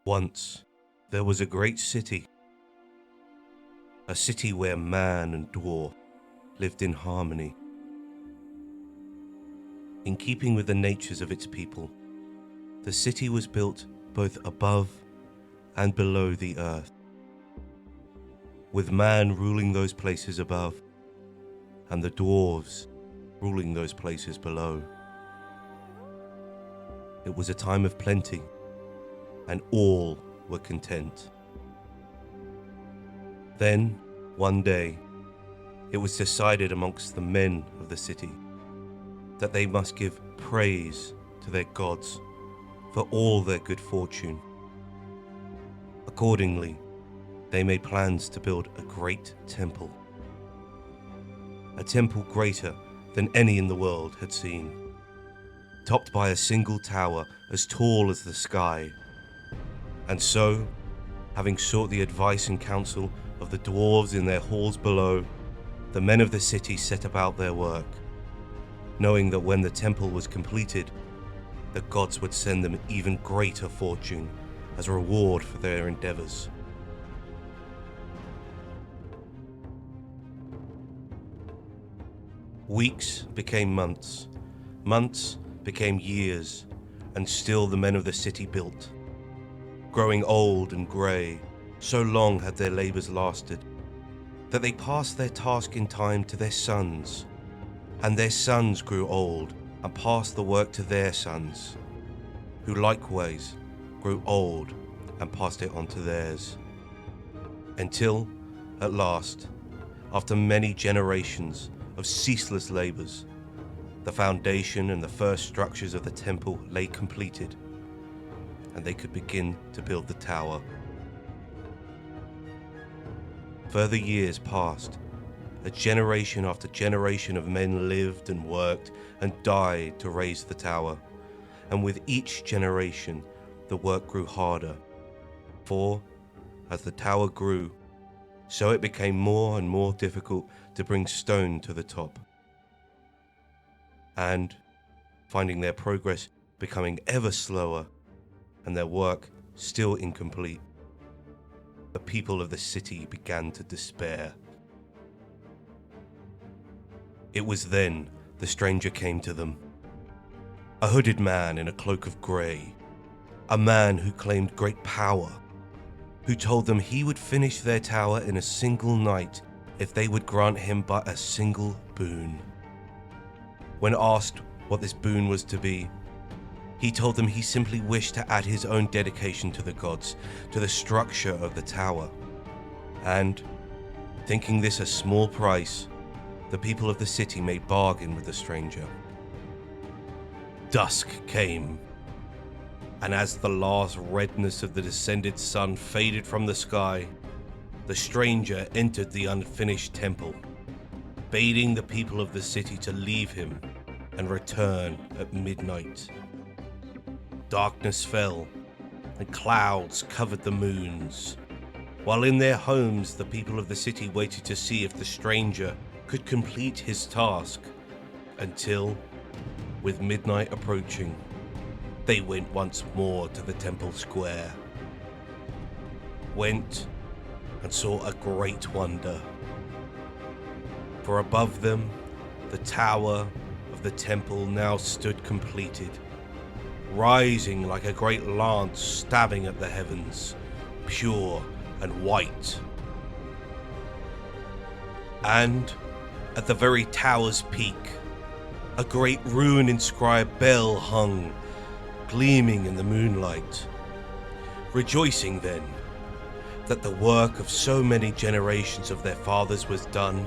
Once, there was a great city. A city where man and dwarf lived in harmony. In keeping with the natures of its people, the city was built both above and below the earth, with man ruling those places above, and the dwarves ruling those places below. It was a time of plenty, and all were content. Then, one day, it was decided amongst the men of the city that they must give praise to their gods for all their good fortune. Accordingly, they made plans to build a great temple. A temple greater than any in the world had seen, topped by a single tower as tall as the sky. And so, having sought the advice and counsel of the dwarves in their halls below, the men of the city set about their work, knowing that when the temple was completed, the gods would send them even greater fortune as a reward for their endeavors. Weeks became months, months became years, and still the men of the city built. Growing old and grey, so long had their labours lasted, that they passed their task in time to their sons, and their sons grew old and passed the work to their sons, who likewise grew old and passed it on to theirs, until, at last, after many generations of ceaseless labours, the foundation and the first structures of the temple lay completed, and they could begin to build the tower. Further years passed. A generation after generation of men lived and worked and died to raise the tower, and with each generation the work grew harder, for as the tower grew, so it became more and more difficult to bring stone to the top. And, finding their progress becoming ever slower and their work still incomplete, the people of the city began to despair. It was then the stranger came to them, a hooded man in a cloak of grey, a man who claimed great power, who told them he would finish their tower in a single night if they would grant him but a single boon. When asked what this boon was to be, he told them he simply wished to add his own dedication to the gods, to the structure of the tower. And, thinking this a small price, the people of the city made bargain with the stranger. Dusk came, and as the last redness of the descended sun faded from the sky, the stranger entered the unfinished temple, bidding the people of the city to leave him and return at midnight. Darkness fell, and clouds covered the moons, while in their homes the people of the city waited to see if the stranger could complete his task, until, with midnight approaching, they went once more to the temple square. Went and saw a great wonder. For above them, the tower of the temple now stood completed, rising like a great lance stabbing at the heavens, pure and white. And at the very tower's peak, a great rune-inscribed bell hung, gleaming in the moonlight. Rejoicing then that the work of so many generations of their fathers was done,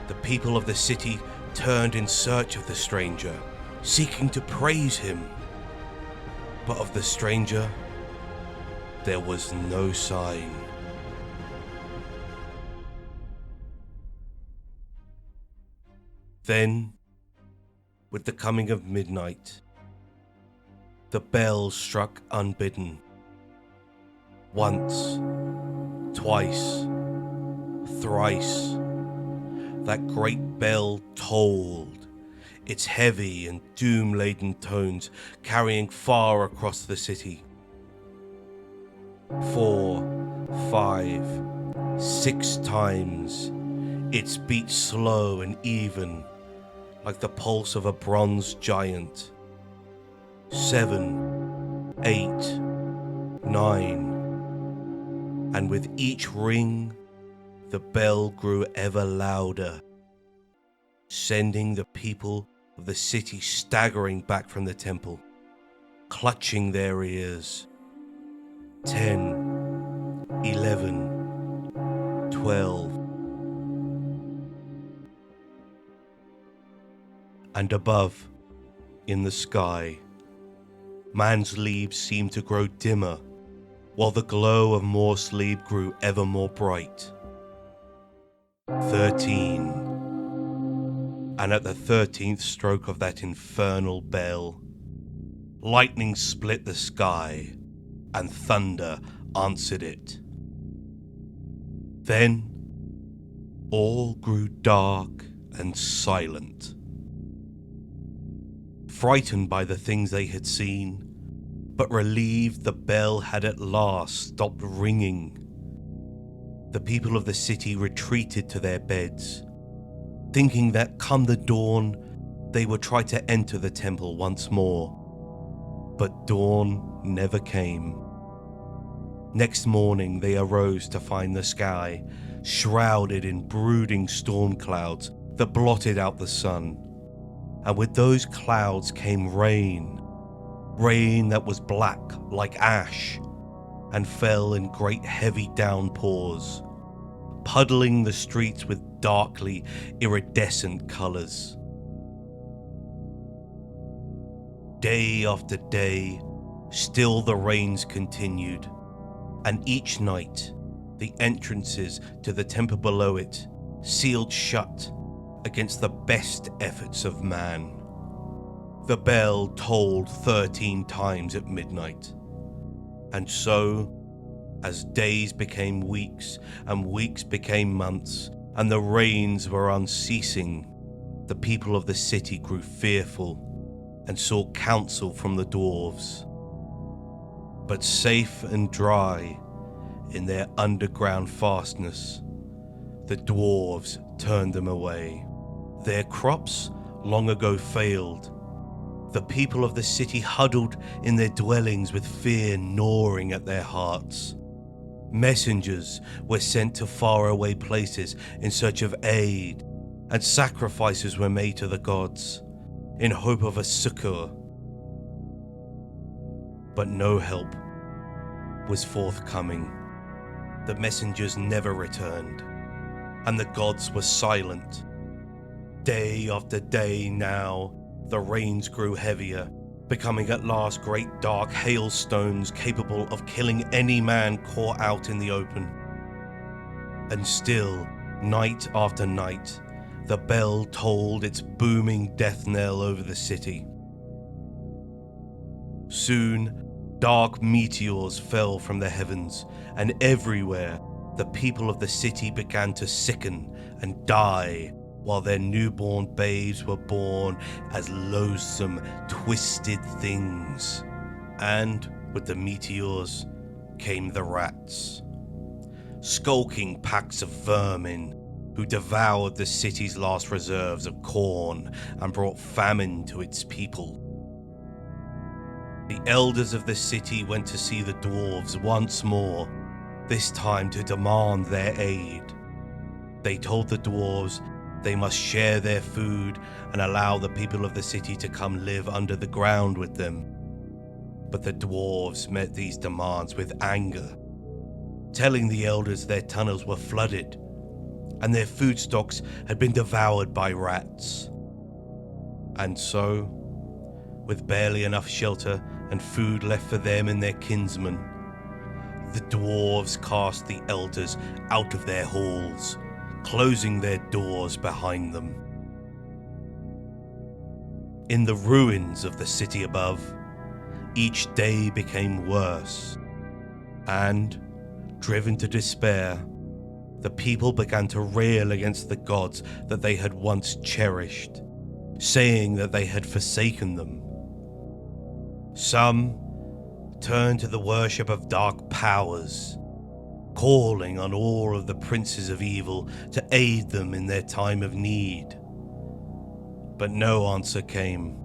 the people of the city turned in search of the stranger, seeking to praise him. But of the stranger, there was no sign. Then, with the coming of midnight, the bell struck unbidden. Once, twice, thrice, that great bell tolled, its heavy and doom-laden tones carrying far across the city. 4, 5, 6 times. Its beat slow and even, like the pulse of a bronze giant. 7, 8, 9. And with each ring, the bell grew ever louder, sending the people of the city staggering back from the temple, clutching their ears. 10, 11, 12. And above, in the sky, man's leaves seemed to grow dimmer, while the glow of Morse leaf grew ever more bright. 13. And at the 13th stroke of that infernal bell, lightning split the sky, and thunder answered it. Then all grew dark and silent. Frightened by the things they had seen, but relieved the bell had at last stopped ringing, the people of the city retreated to their beds, thinking that come the dawn, they would try to enter the temple once more. But dawn never came. Next morning they arose to find the sky shrouded in brooding storm clouds that blotted out the sun. And with those clouds came rain that was black like ash, and fell in great heavy downpours, puddling the streets with darkly iridescent colours. Day after day, still the rains continued, and each night the entrances to the temple below it sealed shut against the best efforts of man. The bell tolled 13 times at midnight, and so, as days became weeks and weeks became months, and the rains were unceasing, the people of the city grew fearful and sought counsel from the dwarves. But safe and dry in their underground fastness, the dwarves turned them away. Their crops long ago failed. The people of the city huddled in their dwellings with fear gnawing at their hearts. Messengers were sent to faraway places in search of aid, and sacrifices were made to the gods in hope of a succor. But no help was forthcoming. The messengers never returned, and the gods were silent. Day after day now, the rains grew heavier, becoming at last great dark hailstones capable of killing any man caught out in the open. And still, night after night, the bell tolled its booming death knell over the city. Soon, dark meteors fell from the heavens, and everywhere the people of the city began to sicken and die, while their newborn babes were born as loathsome, twisted things. And with the meteors came the rats, skulking packs of vermin who devoured the city's last reserves of corn and brought famine to its people. The elders of the city went to see the dwarves once more, this time to demand their aid. They told the dwarves they must share their food and allow the people of the city to come live under the ground with them. But the dwarves met these demands with anger, telling the elders their tunnels were flooded and their food stocks had been devoured by rats. And so, with barely enough shelter and food left for them and their kinsmen, the dwarves cast the elders out of their halls, closing their doors behind them. In the ruins of the city above, each day became worse, and, driven to despair, the people began to rail against the gods that they had once cherished, saying that they had forsaken them. Some turned to the worship of dark powers, calling on all of the princes of evil to aid them in their time of need. But no answer came.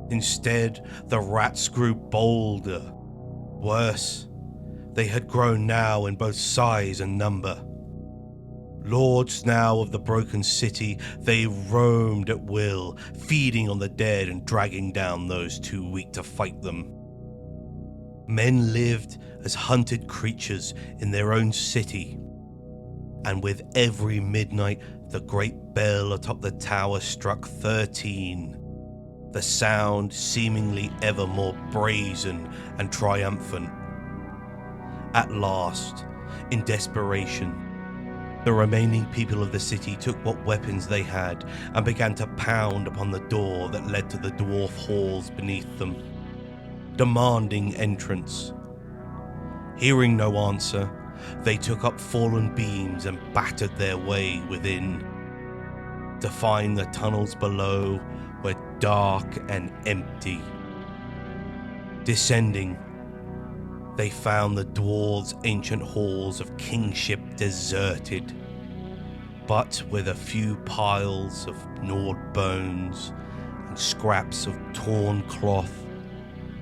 Instead, the rats grew bolder. Worse, they had grown now in both size and number. Lords now of the broken city, they roamed at will, feeding on the dead and dragging down those too weak to fight them. Men lived as hunted creatures in their own city, and with every midnight the great bell atop the tower struck 13, the sound seemingly ever more brazen and triumphant. At last, in desperation, the remaining people of the city took what weapons they had and began to pound upon the door that led to the dwarf halls beneath them, demanding entrance. Hearing no answer, they took up fallen beams and battered their way within, to find the tunnels below were dark and empty. Descending, they found the dwarves' ancient halls of kingship deserted, but with a few piles of gnawed bones and scraps of torn cloth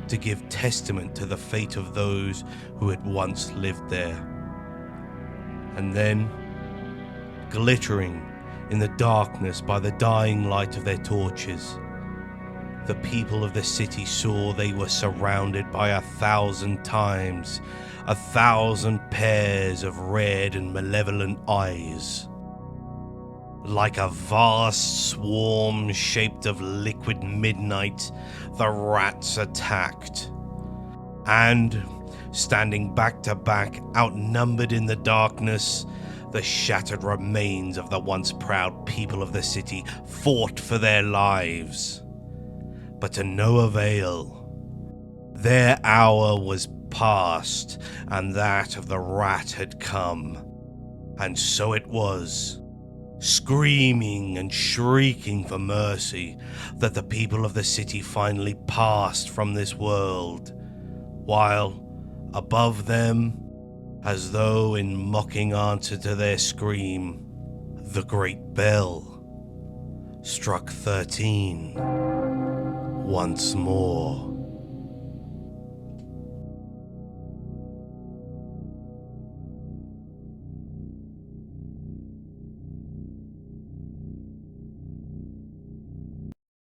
to give testament to the fate of those who had once lived there. And then, glittering in the darkness by the dying light of their torches, the people of the city saw they were surrounded by 1,000 times 1,000 pairs of red and malevolent eyes. Like a vast swarm shaped of liquid midnight, the rats attacked. And, standing back to back, outnumbered in the darkness, the shattered remains of the once proud people of the city fought for their lives. But to no avail. Their hour was past, and that of the rat had come. And so it was, screaming and shrieking for mercy, that the people of the city finally passed from this world, while, above them, as though in mocking answer to their scream, the great bell struck 13 once more.